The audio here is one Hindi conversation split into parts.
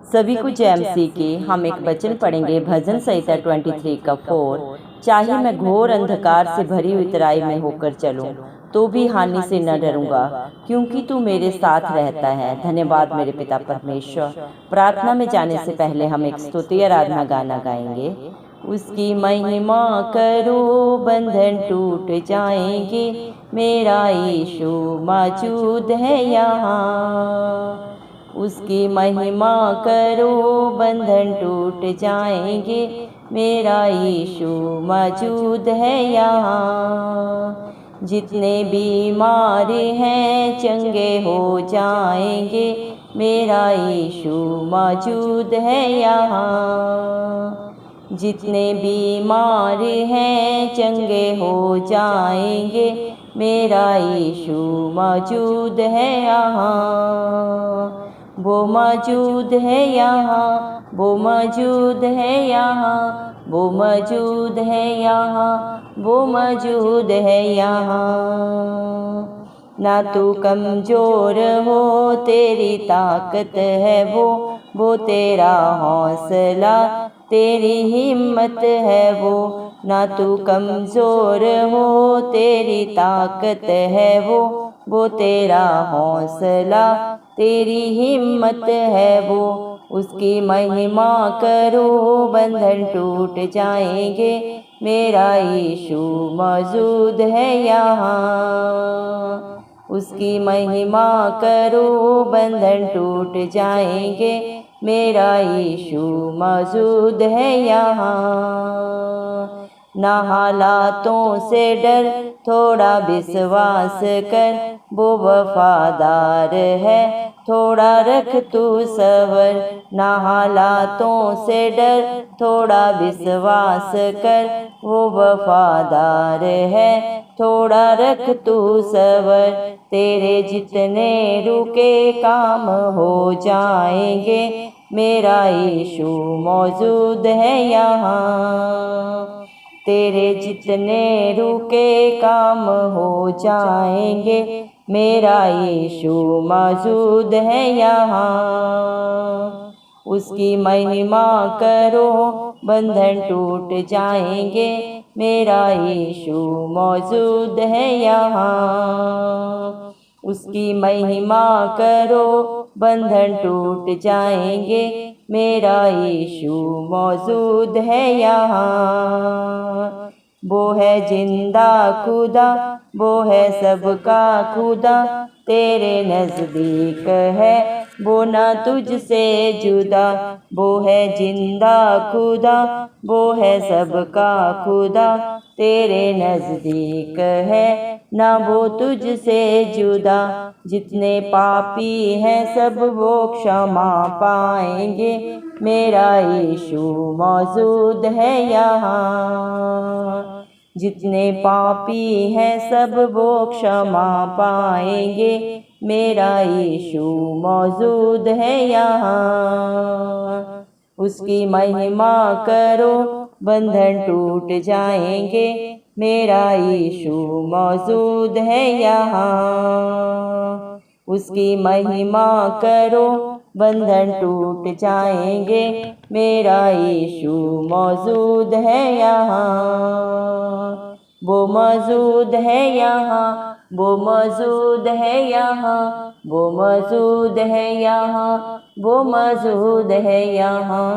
सभी को जय मसीह की। हम एक वचन पढ़ेंगे भजन संहिता 23 का 4। चाहे मैं घोर अंधकार से भरी हुई तराई में होकर चलूं तो भी हानि से न डरूंगा, क्योंकि तू मेरे साथ रहता है। धन्यवाद मेरे पिता परमेश्वर। प्रार्थना में जाने से पहले हम एक स्तुति आराधना गाना गाएंगे। उसकी महिमा करो बंधन टूट जाएंगे, मेरा यीशु मौजूद है यहाँ। उसकी महिमा करो बंधन टूट जाएंगे, मेरा यीशु मौजूद है यहाँ। जितने बीमार हैं चंगे हो जाएंगे, मेरा यीशु मौजूद है यहाँ। जितने बीमार हैं चंगे हो जाएंगे, मेरा यीशु मौजूद है यहाँ। वो मौजूद है यहाँ, वो मौजूद है यहाँ, वो मौजूद है यहाँ, वो मौजूद है यहाँ। ना तू कमज़ोर हो, तेरी ताकत है वो तेरा हौसला, तेरी हिम्मत है वो। ना तू कमज़ोर हो, तेरी ताकत है वो तेरा हौसला, तेरी हिम्मत है वो। उसकी महिमा करो बंधन टूट जाएंगे, मेरा यीशु मौजूद है यहाँ। उसकी महिमा करो बंधन टूट जाएंगे, मेरा यीशु मौजूद है यहाँ। ना हालातों से डर, थोड़ा विश्वास कर, वो वफादार है, थोड़ा रख तू सबर। ना हालातों से डर, थोड़ा विश्वास कर, वो वफादार है, थोड़ा रख तू सबर। तेरे जितने रुके काम हो जाएंगे, मेरा यीशु मौजूद है यहाँ। तेरे जितने रुके काम हो जाएंगे, मेरा यीशु मौजूद है यहाँ। उसकी महिमा करो बंधन टूट जाएंगे, मेरा यीशु मौजूद है यहाँ। उसकी महिमा करो बंधन टूट जाएंगे, मेरा यीशु मौजूद है यहाँ। वो है जिंदा खुदा, वो है सबका खुदा, तेरे नज़दीक है वो ना तुझसे जुदा। वो है जिंदा खुदा, वो है सबका खुदा, तेरे नज़दीक है ना वो तुझसे जुदा। जितने पापी हैं सब वो क्षमा पाएंगे, मेरा यीशु मौजूद है यहाँ। जितने पापी हैं सब वो क्षमा पाएंगे, मेरा यीशु मौजूद है यहाँ। उसकी महिमा करो बंधन टूट जाएंगे, मेरा यीशु मौजूद है यहाँ। उसकी महिमा करो बंधन टूट जाएंगे, मेरा यीशु मौजूद है यहाँ। वो मौजूद है यहाँ, वो मौजूद है यहाँ, वो मौजूद है यहाँ, वो मौजूद है यहाँ।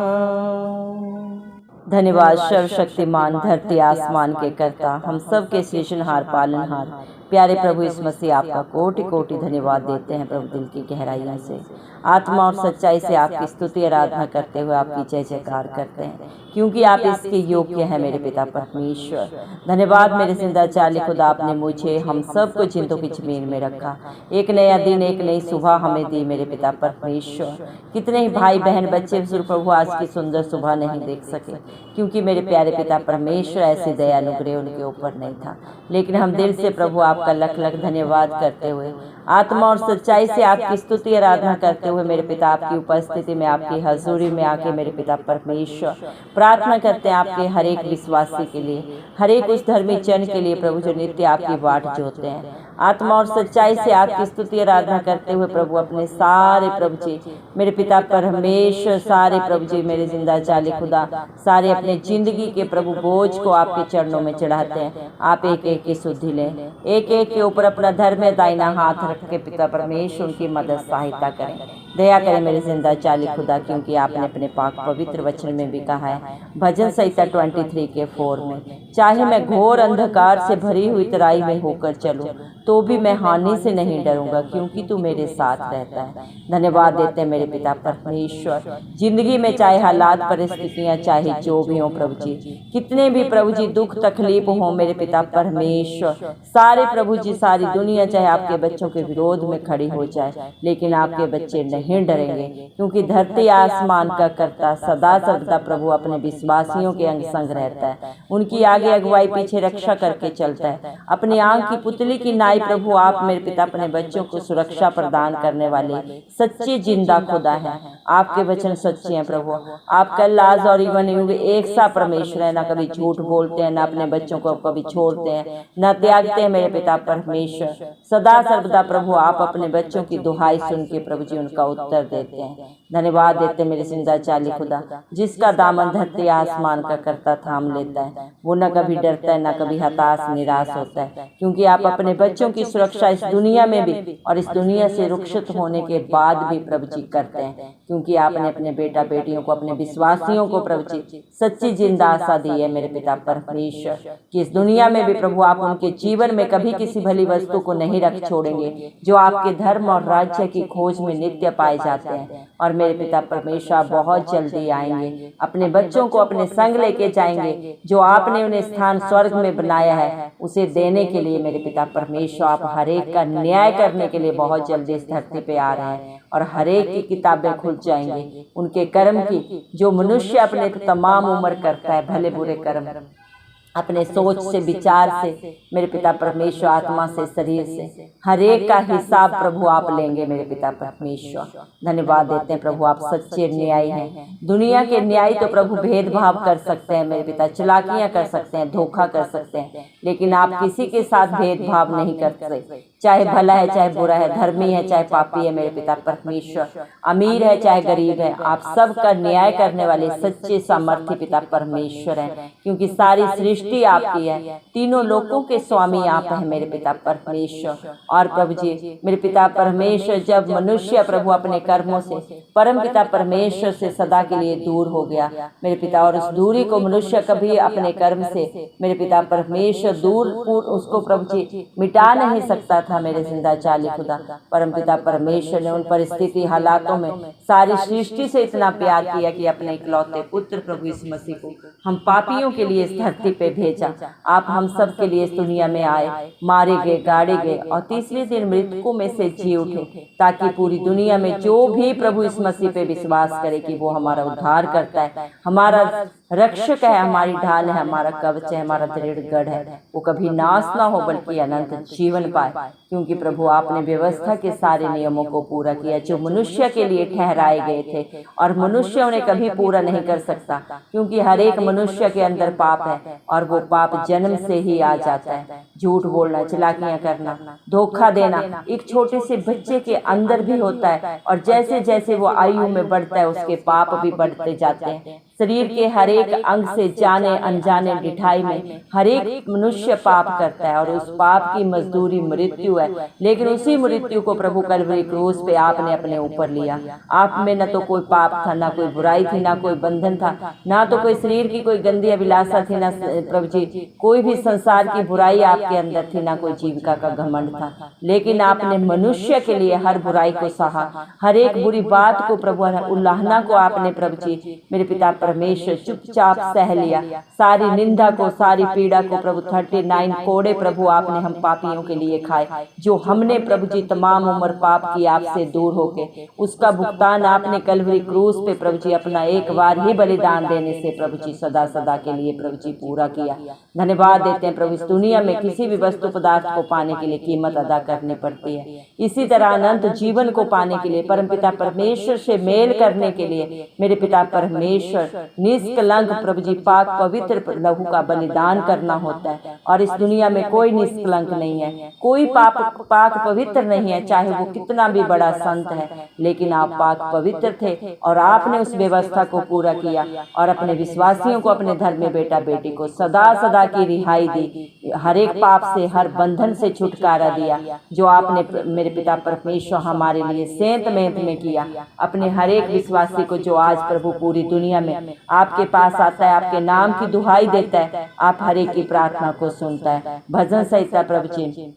धन्यवाद सर्वशक्तिमान धरती आसमान के कर्ता, हम सब के सृजनहार पालनहार प्यारे प्रभु यीशु मसीह, आपका कोटि कोटि धन्यवाद देते हैं प्रभु दिल की गहराइयों से। आत्मा और सच्चाई से आपकी स्तुति आराधना करते हुए आपकी जय जयकार करते हैं, क्योंकि आप इसके योग्य हैं मेरे पिता परमेश्वर। धन्यवाद मेरे जिंदा चाली खुदा, आपने मुझे हम सब को जिंदों की जमीन में रखा। एक नया दिन, एक नई सुबह हमें दी मेरे पिता परमेश्वर। कितने ही भाई बहन बच्चे प्रभु आज की सुंदर सुबह नहीं देख सके, क्योंकि मेरे प्यारे पिता परमेश्वर ऐसे दया अनुग्रह उनके ऊपर नहीं था। लेकिन हम दिल से प्रभु आपका लख लख धन्यवाद करते हुए, आत्मा और सच्चाई से आपकी स्तुति आराधना करते हुए मेरे पिता आपकी उपस्थिति में, आपकी हजूरी में आके मेरे पिता परमेश्वर प्रार्थना करते हैं आपके हर एक विश्वासी के लिए, हर एक उस धर्मी जन के लिए प्रभु जो नित्य आपकी बाट जोते हैं। आत्मा और सच्चाई से आपकी स्तुति आराधना करते हुए प्रभु अपने सारे प्रभु जी मेरे पिता परमेश्वर, सारे प्रभु जी मेरे जिंदा जाली खुदा, सारे अपने जिंदगी के प्रभु बोझ को आपके चरणों में चढ़ाते हैं। आप एक एक की शुद्धि लें, एक एक के ऊपर अपना धर्म दाहिना हाथ रख के पिता परमेश्वर उनकी मदद सहायता करें, दया करें मेरे जिंदा जाली खुदा, क्योंकि आपने अपने पाक पवित्र वचन में भी कहा है भजन संहिता 23 के 4 में, चाहे मैं घोर अंधकार से भरी हुई तराई में होकर चलूं तो भी मैं हानि से नहीं डरूंगा, क्योंकि तू मेरे साथ रहता है। धन्यवाद देते हैं मेरे पिता परमेश्वर, जिंदगी में चाहे हालात परिस्थितियां चाहे जो भी हो प्रभु जी, कितने भी प्रभु जी दुख तकलीफ हो मेरे पिता परमेश्वर, सारे प्रभु जी सारी दुनिया चाहे आपके बच्चों के विरोध में खड़ी हो जाए, लेकिन आपके बच्चे नहीं डरेंगे, क्योंकि धरती आसमान का करता सदा सर्वदा प्रभु अपने विश्वासियों के अंग संग रहता है, उनकी आगे अगुवाई पीछे रक्षा करके चलता है। अपनी आंख की पुतली की नाई प्रभु आप मेरे पिता अपने बच्चों को सुरक्षा प्रदान करने वाले सच्चे जिंदा खुदा हैं। आपके वचन सच्चे हैं प्रभु, आप कल आज और इवन युग एक सा परमेश्वर है, ना कभी झूठ बोलते हैं, ना अपने बच्चों को कभी छोड़ते हैं, ना त्यागते हैं मेरे पिता परमेश्वर। सदा सर्वदा प्रभु आप अपने बच्चों की दुहाई सुन के प्रभु जी उनका उत्तर देते हैं। धन्यवाद देते मेरे जिंदा जाली खुदा, जिसका दामन धरती आसमान का करता थाम लेता है, वो न कभी डरता है, न कभी हताश निराश होता है, क्योंकि आप अपने बच्चों की सुरक्षा इस दुनिया में भी और इस दुनिया से रुखसत होने के बाद भी प्रभु जी करते हैं, क्योंकि आपने अपने बेटा बेटियों को, अपने विश्वासियों को प्रभु जी सच्ची जिंदा आशा दी है मेरे पिता परमेश्वर, कि इस दुनिया में भी प्रभु आप उनके जीवन में कभी किसी भली वस्तु को नहीं रख छोड़ेंगे, जो आपके धर्म और राज्य की खोज में नित्य पाए जाते हैं। और मेरे पिता परमेश्वर बहुत जल्दी आएंगे, अपने बच्चों को अपने संग लेके जाएंगे, जो आपने उन्हें स्थान स्वर्ग में बनाया है उसे देने के लिए मेरे पिता परमेश्वर आप हरेक का न्याय करने के लिए बहुत जल्दी इस धरती पे आ रहे हैं, और हरेक की किताबें खुल जाएंगी उनके कर्म की, जो मनुष्य अपने तमाम उम्र करता है, भले बुरे कर्म, अपने सोच से, विचार से मेरे पिता परमेश्वर, आत्मा से, शरीर से, हर एक का हिसाब प्रभु आप लेंगे मेरे पिता परमेश्वर। धन्यवाद देते हैं प्रभु आप सच्चे न्यायी हैं। दुनिया के न्यायी तो प्रभु भेदभाव कर सकते हैं मेरे पिता, चालाकियां कर सकते हैं, धोखा कर सकते हैं, लेकिन आप किसी के साथ भेदभाव नहीं करते, चाहे भला है चाहे बुरा है, धर्मी है चाहे पापी है मेरे पिता परमेश्वर, अमीर है चाहे गरीब है, आप सबका न्याय करने वाले सच्चे सामर्थ्य पिता परमेश्वर हैं, क्योंकि सारी सृष्टि आपकी है, तीनों लोकों के स्वामी आप हैं मेरे पिता परमेश्वर। और प्रभु जी मेरे पिता परमेश्वर, जब मनुष्य प्रभु अपने कर्मों से परम पिता परमेश्वर से सदा के लिए दूर हो गया मेरे पिता, और उस दूरी को मनुष्य कभी अपने कर्म से मेरे पिता परमेश्वर दूर उसको प्रभु जी मिटा नहीं सकता था मेरे जिंदा जाली खुदा। परम पिता परमेश्वर ने उन परिस्थिति हालातों में सारी सृष्टि से इतना प्यार किया कि अपने इकलौते पुत्र प्रभु यीशु मसीह को हम पापियों के लिए इस धरती पे भेजा। आप हम सब के लिए इस दुनिया में आए, मारे गए, गाड़े गए और तीसरे दिन मृतकों में से जी उठे, ताकि पूरी दुनिया में जो भी प्रभु इस मसीह पे विश्वास करे कि वो हमारा उद्धार करता है, हमारा रक्षक है, हमारी ढाल है, हमारा कवच है, हमारा दृढ़ गढ़ है, वो कभी नाश ना हो बल्कि अनंत जीवन पाए। क्योंकि प्रभु आपने व्यवस्था के सारे नियमों को पूरा किया जो मनुष्य के लिए ठहराए गए थे, और मनुष्य उन्हें कभी पूरा नहीं कर सकता, क्योंकि हर एक मनुष्य के अंदर पाप है और वो पाप जन्म से ही आ जाता है। झूठ बोलना, चालाकियां करना, धोखा देना एक छोटे से बच्चे के अंदर भी होता है, और जैसे जैसे वो आयु में बढ़ता है उसके पाप भी बढ़ते जाते हैं। शरीर के हर एक अंग से जाने अनजाने डिठाई में हर एक मनुष्य पाप करता है, और उस पाप की मजदूरी मृत्यु है, लेकिन उसी मृत्यु को प्रभु कलवरी क्रूस पे आपने अपने ऊपर लिया। आप में न तो कोई पाप था, ना कोई बुराई थी, ना कोई बंधन था, ना तो कोई शरीर की कोई गंदी अभिलाषा थी, ना प्रभु जी कोई भी संसार की बुराई आपके अंदर थी, ना कोई जीविका का घमंड था, लेकिन आपने मनुष्य के लिए हर बुराई को सहा, हर एक बुरी बात को प्रभु, उल्लाहना को आपने प्रभु जी मेरे पिता परमेश्वर चुपचाप सह लिया, सारी निंदा को, सारी पीड़ा को प्रभु 39 कोड़े प्रभु आपने हम पापियों के लिए खाए, जो हमने प्रभु जी तमाम उम्र पाप की आपसे दूर होके उसका भुगतान आपने कलवरी क्रूस पे प्रभु जी अपना एक बार ही बलिदान देने से प्रभु जी सदा सदा के लिए प्रभु जी पूरा किया। धन्यवाद देते हैं प्रभु, इस दुनिया में किसी भी वस्तु पदार्थ को पाने के लिए कीमत अदा करनी पड़ती है, इसी तरह अनंत जीवन को पाने के लिए, परमपिता परमेश्वर से मेल करने के लिए मेरे पिता परमेश्वर निष्कलंक प्रभु जी पाक पवित्र लहू का बलिदान करना होता है। और इस दुनिया में कोई निष्कलंक नहीं है, कोई पाक पवित्र नहीं है, चाहे वो कितना भी बड़ा संत है, लेकिन आप पाक पवित्र थे और आपने उस व्यवस्था को पूरा किया और अपने विश्वासियों को, अपने धर्म में बेटा बेटी को सदा सदा की रिहाई दी, हर एक पाप से, हर बंधन से छुटकारा दिया, जो आपने मेरे पिता परमेश्वर हमारे लिए सेंत मेंत में किया। अपने हर एक विश्वासी को जो आज प्रभु पूरी दुनिया में आपके पास आता है, आपके नाम की दुहाई देता है, आप हर एक की प्रार्थना को सुनता है। भजन संहिता प्रभु जी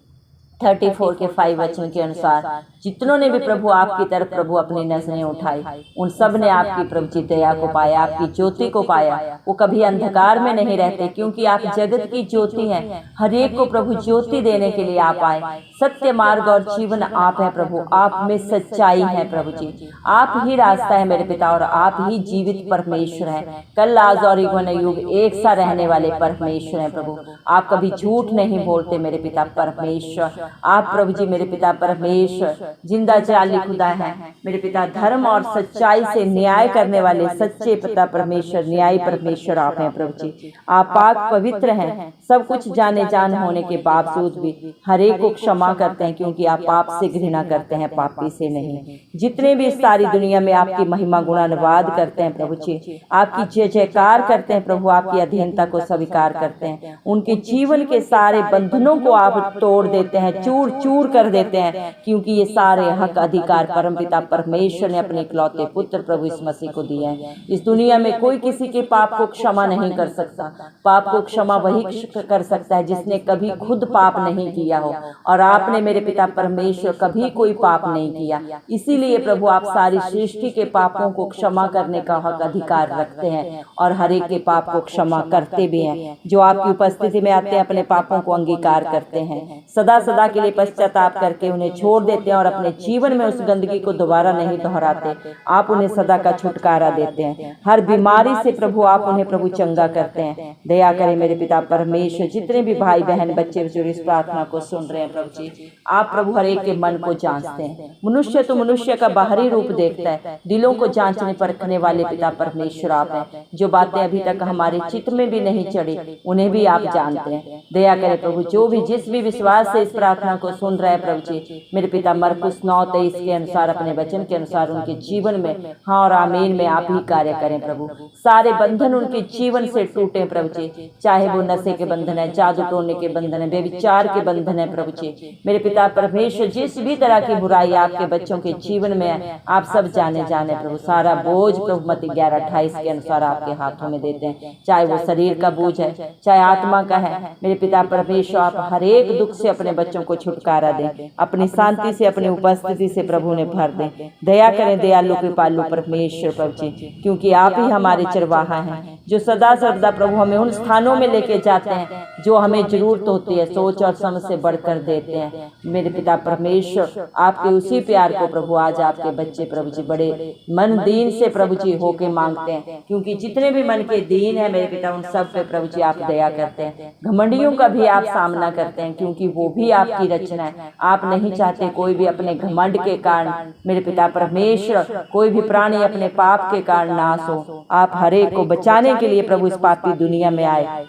34 के 5 वचन के अनुसार जितनों ने भी प्रभु आपकी तरफ प्रभु अपनी नजरें उठाई, उन सब ने आपकी प्रभु जी दया को पाया, आपकी ज्योति को पाया। वो कभी अंधकार में नहीं रहते, क्योंकि आप जगत की ज्योति हैं। हर एक को प्रभु ज्योति देने के लिए आप आए। सत्य मार्ग और जीवन आप है प्रभु, आप में सच्चाई है प्रभु जी, आप ही रास्ता है मेरे पिता, और आप ही जीवित परमेश्वर हैं। कल आज और युग एक सा रहने वाले परमेश्वर हैं प्रभु। आप कभी झूठ नहीं बोलते मेरे पिता परमेश्वर। आप प्रभु जी मेरे पिता परमेश्वर जिंदा जाली खुदा है मेरे पिता, धर्म और सच्चाई से न्याय करने वाले सच्चे पिता परमेश्वर, न्यायी परमेश्वर आप हैं प्रभु जी। आप पाक पवित्र हैं, सब कुछ जाने जान होने के बावजूद भी हर एक को क्षमा करते हैं, क्योंकि आप पाप से घृणा करते हैं, पापी से नहीं। जितने भी सारी दुनिया में आपकी महिमा गुणानुवाद करते हैं प्रभु जी, आपकी जय जयकार करते हैं प्रभु, आपकी अधीनता को स्वीकार करते हैं, उनके जीवन के सारे बंधनों को आप तोड़ देते हैं, चूर चूर कर देते हैं, क्योंकि ये सारे हक अधिकार परमपिता परमेश्वर ने अपने इकलौते पुत्र प्रभु इस मसीह को दिए हैं। इस दुनिया में कोई किसी के पाप को क्षमा नहीं कर सकता। पाप को क्षमा वही कर सकता है जिसने कभी खुद पाप नहीं किया हो, और आपने मेरे पिता परमेश्वर कभी कोई पाप नहीं किया। इसीलिए प्रभु आप सारी सृष्टि के पापों को क्षमा करने का हक अधिकार रखते हैं, और हर एक के पाप को क्षमा करते भी हैं। जो आपकी उपस्थिति में आते हैं अपने पापों को अंगीकार करते हैं, सदा सदा के लिए पश्चाताप करके उन्हें छोड़ देते हैं, और अपने जीवन में उस गंदगी को दोबारा नहीं दोहराते। आप उन्हें सदा का छुटकारा देते हैं। हर बीमारी से प्रभु आप उन्हें प्रभु चंगा करते हैं। दया करें मेरे पिता परमेश्वर, जितने भी भाई बहन बच्चे जो इस प्रार्थना को सुन रहे हैं प्रभु जी, आप प्रभु हर एक के मन को जांचते हैं। मनुष्य तो मनुष्य का बाहरी रूप देखता है, दिलों को जांचने परखने वाले पिता परमेश्वर आप हैं। जो बातें अभी तक हमारे चित्त में भी नहीं चढ़ी, उन्हें भी आप जानते हैं। दया करें प्रभु, जो भी जिस भी विश्वास से इस प्रार्थना को सुन रहे हैं प्रभु जी, मेरे पिता मरकुस 9:23 के अनुसार, अपने वचन के अनुसार उनके जीवन में हाँ और आमीन में आप ही कार्य करें प्रभु। सारे बंधन उनके जीवन से टूटे प्रभु जी, चाहे वो नशे के बंधन है, जादू टोने के बंधन है, बेविचार के बंधन है प्रभु जी। मेरे पिता परमेश्वर, जिस भी तरह की बुराई आपके बच्चों के जीवन में है, आप सब जाने प्रभु। सारा बोझ प्रभु मत्ती 11:28 के अनुसार आपके हाथों में देते हैं, चाहे वो शरीर का बोझ है, चाहे आत्मा का है। मेरे पिता परमेश्वर, आप हर एक दुख से अपने बच्चों को छुटकारा दें, अपनी शांति से, अपनी उपस्थिति से प्रभु ने भर दें। दया करें दयालु कृपालु परमेश्वर प्रभु जी, क्योंकि आप ही हमारे चरवाहा हैं, जो सदा सर्वदा प्रभु हमें उन स्थानों में लेके जाते हैं जो हमें जरूरत होती है, सोच और समझ से बढ़कर देते हैं। मेरे पिता परमेश्वर, आपके उसी प्यार को प्रभु आज आपके बच्चे प्रभु जी बड़े मन दीन से प्रभु जी होके मांगते हैं, क्योंकि जितने भी मन के दीन है मेरे पिता, उन सब पे प्रभु जी आप दया करते हैं। घमंडियों का भी आप सामना करते हैं, क्योंकि वो भी आपकी रचना है। आप नहीं चाहते कोई भी अपने घमंड के कारण मेरे पिता परमेश्वर, कोई भी प्राणी अपने पाप के कारण नाश हो। आप हर एक को बचाने के लिए प्रभु इस पापी दुनिया में आए,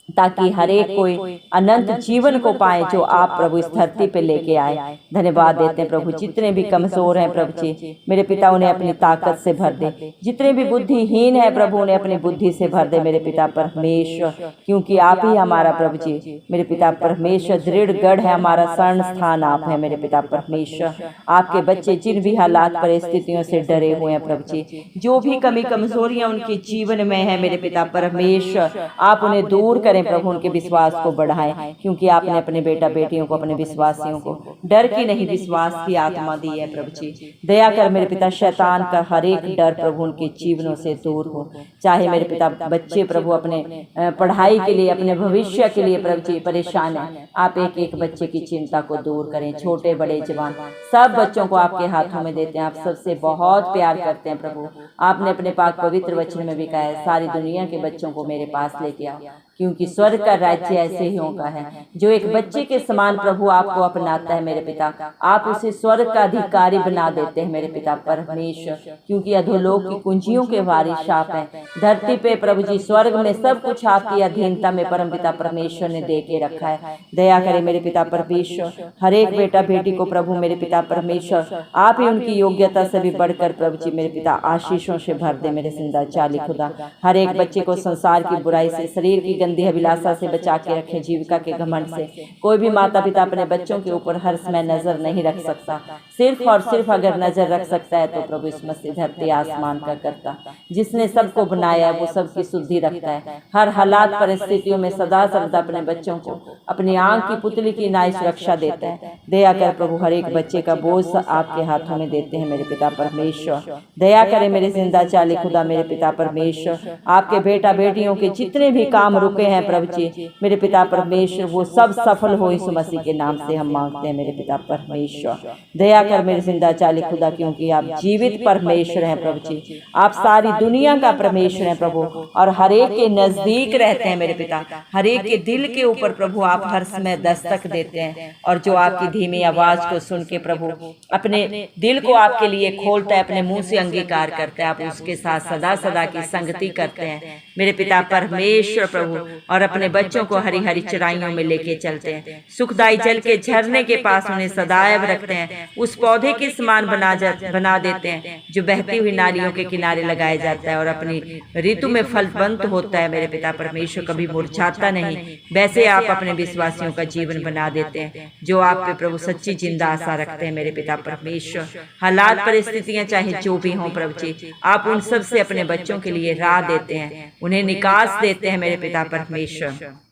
ताकि हर एक कोई अनंत जीवन को पाए जो आप प्रभु इस धरती पे लेके आए। धन्यवाद देते हैं प्रभु, जितने भी कमजोर हैं प्रभु जी, मेरे पिता उन्हें अपनी ताकत से भर दे। जितने भी बुद्धिहीन हैं प्रभु, उन्हें अपनी बुद्धि से भर दे मेरे पिता परमेश्वर, क्योंकि आप ही हमारा प्रभु जी मेरे पिता परमेश्वर दृढ़ गढ़ है, हमारा शरण स्थान आप है मेरे पिता परमेश्वर। आपके बच्चे जिन भी हालात परिस्थितियों से डरे हुए हैं प्रभु जी, जो भी कमी कमजोरियां उनके जीवन में है मेरे पिता परमेश्वर, आप उन्हें दूर करें प्रभु, उनके विश्वास को बढ़ाएं, क्योंकि आपने अपने बेटा बेटियों को, अपने विश्वासियों को डर की नहीं विश्वास की आत्मा दी है प्रभु जी। दया कर मेरे पिता, शैतान का हर एक डर प्रभु उनके जीवनों से दूर हो। चाहे मेरे पिता बच्चे प्रभु अपने पढ़ाई के लिए, अपने भविष्य के लिए प्रभु जी परेशान है, आप एक एक बच्चे की चिंता को दूर करें। छोटे बड़े जवान सब बच्चों को आपके हाथों में देते हैं। आप सबसे बहुत प्यार करते हैं प्रभु। आपने अपने पाक पवित्र वचन में भी कहा है, सारी दुनिया के बच्चों को मेरे पास लेके आओ, क्योंकि स्वर्ग का राज्य ऐसे ही होगा है। जो एक बच्चे के समान प्रभु आपको अपनाता है मेरे पिता, आप उसे स्वर्ग का अधिकारी बना देते हैं मेरे पिता परमेश्वर, क्योंकि अधोलोक की कुंजियों के वारिस आप हैं। धरती पे प्रभु जी, स्वर्ग में सब कुछ आपकी अधीनता में परमपिता परमेश्वर ने दे के रखा है। दया करे मेरे पिता परमेश्वर, हर एक बेटा बेटी को प्रभु मेरे पिता परमेश्वर आप ही उनकी योग्यता से भी बढ़कर प्रभु जी मेरे पिता आशीषों से भर दे मेरे जिंदा चाली खुदा। हर एक बच्चे को संसार की बुराई से, शरीर की गंदी अभिलाषा से बचा के रखे, जीविका के घमंड से। कोई भी माता पिता अपने बच्चों के ऊपर हर समय नजर नहीं रख सकता, सिर्फ और सिर्फ अगर नजर रख सकता है तो प्रभु इस मसीह धरती आसमान का करता, जिसने सबको बनाया वो सबकी शुद्धि रखता है। हर हालात परिस्थितियों में सदा सर्वदा अपने बच्चों को अपनी आंख की पुतली की नाई सुरक्षा देता है। दया कर प्रभु, हर एक बच्चे का बोझ आपके हाथों में देते हैं मेरे पिता परमेश्वर। दया करे मेरे जिंदा चाली खुदा मेरे पिता परमेश्वर, आपके बेटा बेटियों के जितने भी काम रुके हैं प्रभु जी मेरे पिता परमेश्वर, वो सब सफल हो यीशु मसीह के नाम से हम मांगते हैं मेरे पिता परमेश्वर। दया कर मेरे जिंदा चाली खुदा, क्योंकि आप जीवित परमेश्वर हैं प्रभु जी, आप सारी दुनिया का परमेश्वर हैं प्रभु, और हर एक के नजदीक रहते हैं मेरे पिता। हर एक के दिल के ऊपर प्रभु आप हर समय दस्तक देते हैं, और जो आपकी धीमी आवाज को सुन के प्रभु अपने दिल को आपके लिए खोलता है, अपने मुंह से अंगीकार करता है, आप उसके साथ सदा सदा की संगति करते हैं मेरे पिता परमेश्वर प्रभु, और अपने बच्चों को हरी हरी चराइयों में लेके चलते हैं। सुखदाई जल के झरने के पास उन्हें सदैव रखते हैं, उस पौधे के समान बना देते हैं जो बहती हुई नालियों के किनारे लगाया जाता है और अपनी ऋतु में फलवंत होता है मेरे पिता परमेश्वर, कभी मुरझाता नहीं। वैसे आप अपने विश्वासियों का जीवन बना देते हैं जो आप पे प्रभु सच्ची जिंदा आशा रखते हैं मेरे पिता परमेश्वर। हालात परिस्थितियां चाहे जो भी हों प्रभु जी, आप उन सब से अपने बच्चों के लिए राह देते हैं, उन्हें निकास देते हैं मेरे पिता परमेश्वर।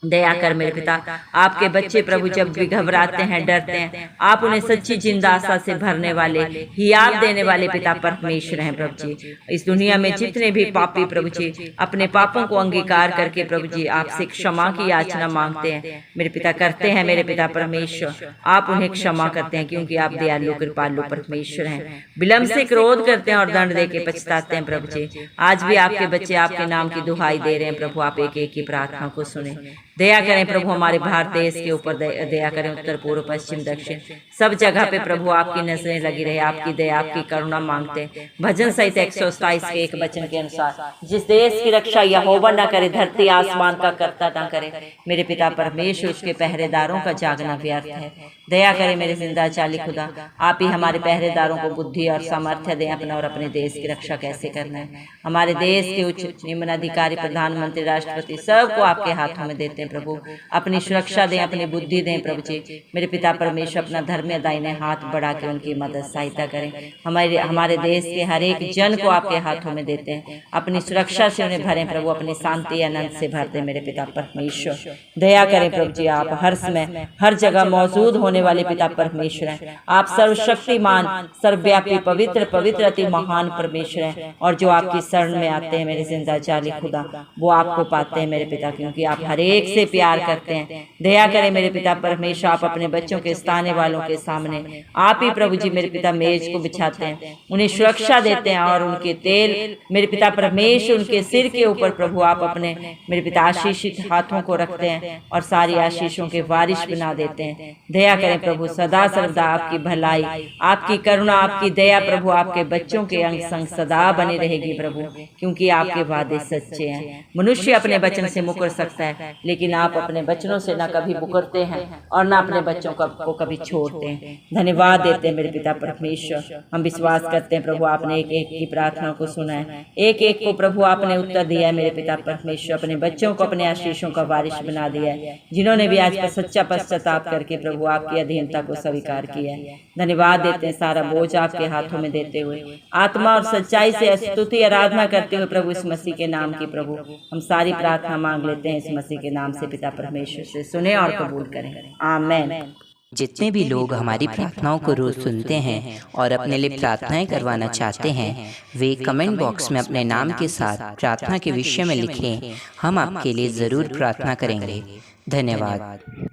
दया कर मेरे पिता, आपके बच्चे प्रभु जब भी घबराते हैं, डरते हैं, आप उन्हें सच्ची जिंदा आशा से भरने वाले, हियाव देने वाले पिता परमेश्वर हैं प्रभु जी। इस दुनिया में जितने भी पापी प्रभु जी अपने पापों को अंगीकार करके प्रभु जी आपसे क्षमा की याचना मांगते हैं मेरे पिता, करते हैं मेरे पिता परमेश्वर, आप उन्हें क्षमा करते हैं, क्योंकि आप दयालु कृपालु परमेश्वर हैं। विलम्ब से क्रोध करते हैं और दंड दे के पछताते हैं प्रभु जी। आज भी आपके बच्चे आपके नाम की दुहाई दे रहे हैं प्रभु, आप एक एक की प्रार्थना को सुने। दया करें प्रभु, हमारे भारत देश के ऊपर दया करें, उत्तर पूर्व पश्चिम दक्षिण सब जगह पे प्रभु आपकी नजरें लगी रहे, आपकी दया आपकी करुणा मांगते हैं। भजन संहिता 127 के 1 वचन के अनुसार, जिस देश की रक्षा यहोवा न करे, धरती आसमान का कर्ता न करे मेरे पिता परमेश्वर, उसके पहरेदारों का जागना व्यर्थ है। दया करें मेरे जिंदा चाली खुदा, आप ही हमारे पहरेदारों को बुद्धि और सामर्थ्य दें अपना और अपने देश की रक्षा कैसे करना है। हमारे देश के उच्च निम्न अधिकारी, प्रधानमंत्री, राष्ट्रपति सबको आपके हाथों में देते हैं प्रभु, अपनी सुरक्षा दें, अपनी बुद्धि दें प्रभु जी मेरे पिता परमेश्वर। अपना धर्म दाहिने हाथ बढ़ा के उनकी मदद सहायता करें। हमारे देश के हर एक जन को आपके हाथों में देते हैं, अपनी सुरक्षा से उन्हें भरें प्रभु, अपनी शांति आनंद से भर दें मेरे पिता परमेश्वर। दया करें प्रभु जी, आप हर समय हर जगह मौजूद होने वाले पिता परमेश्वर हैं। आप सर्वशक्तिमान, सर्वव्यापी, पवित्र पवित्र अति महान परमेश्वर हैं, और जो आपकी शरण में आते हैं मेरे जिंदा चाली खुदा, वो आपको पाते हैं मेरे पिता, क्योंकि आप हर एक से प्यार करते हैं। दया करें मेरे पिता परमेश्वर, आप अपने बच्चों के स्थाने वालों के सामने आप ही प्रभु जी मेरे पिता मेज को बिछाते हैं, उन्हें सुरक्षा देते हैं, और उनके तेल मेरे पिता परमेश्वर उनके सिर के ऊपर प्रभु आप अपने मेरे पिता आशीषित हाथों को रखते हैं और सारी आशीषों के वारिश बना देते हैं। दया करें प्रभु, सदा सर्वदा आपकी भलाई, आपकी करुणा, आपकी दया प्रभु आपके बच्चों के अंग संग सदा बनी रहेगी प्रभु, क्योंकि आपके वादे सच्चे हैं। मनुष्य अपने वचन से मुकर सकता है, लेकिन आप अपने बच्चों से ना कभी मुकरते हैं और ना अपने बच्चों को कभी छोड़ते हैं। धन्यवाद देते हैं मेरे पिता परमेश्वर। हम विश्वास करते हैं प्रभु, आपने एक एक की प्रार्थना को सुना है, एक एक को प्रभु आपने उत्तर दिया है मेरे पिता परमेश्वर। अपने बच्चों को अपने आशीषों का वारिश बना दिया है, जिन्होंने भी आज का सच्चा पश्चाताप करके प्रभु आपकी अधीनता को स्वीकार किया है। धन्यवाद देते हैं, सारा बोझ आपके हाथों में देते हुए, आत्मा और सच्चाई से स्तुति आराधना करते हुए प्रभु इस मसीह के नाम की प्रभु हम सारी प्रार्थना मांग लेते हैं इस मसीह के नाम से पिता परमेश्वर से सुने और कबूल करें, आमीन। जितने भी लोग हमारी प्रार्थनाओं को रोज सुनते हैं और अपने लिए प्रार्थनाएं करवाना चाहते हैं, वे कमेंट बॉक्स में अपने नाम के साथ प्रार्थना के विषय में लिखें, हम आपके लिए ज़रूर प्रार्थना करेंगे। धन्यवाद।